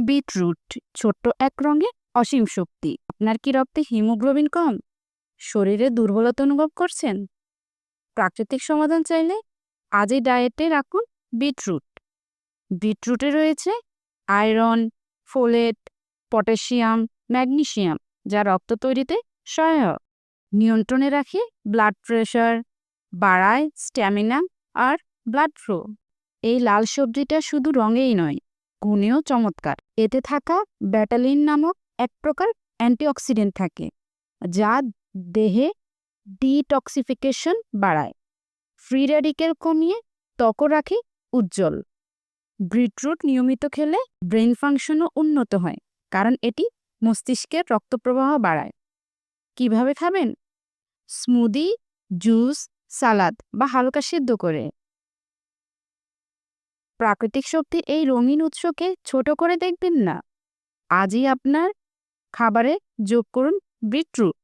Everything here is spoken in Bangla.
বিটরুট ছোট্ট এক রঙে অসীম শক্তি। আপনার কি রক্তে হিমোগ্লোবিন কম, শরীরে দুর্বলতা অনুভব করছেন? প্রাকৃতিক সমাধান চাইলে আজই ডায়েটে রাখুন বিটরুট। বিটরুটে রয়েছে আয়রন, ফোলেট, পটাশিয়াম, ম্যাগনেসিয়াম, যা রক্ত তৈরিতে সহায়ক। নিয়ন্ত্রণে রাখে ব্লাড প্রেশার, বাড়ায় স্ট্যামিনা আর ব্লাড ফ্লো। এই লাল সবজিটা শুধু রঙেই নয়, গুণেও চমৎকার। এতে থাকা ব্যাটালিন নামক এক প্রকার অ্যান্টিঅক্সিডেন্ট থাকে, যা দেহে ডিটক্সিফিকেশন বাড়ায়, ফ্রি রেডিকেল কমিয়ে ত্বকও রাখে উজ্জ্বল। বিটরুট নিয়মিত খেলে ব্রেন ফাংশনও উন্নত হয়, কারণ এটি মস্তিষ্কের রক্তপ্রবাহ বাড়ায়। কিভাবে খাবেন? স্মুদি, জুস, সালাদ বা হালকা সিদ্ধ করে। প্রাকৃতিক শক্তির এই রঙিন উৎসকে ছোট করে দেখবেন না। আজই আপনার খাবারে যোগ করুন বিটরুট।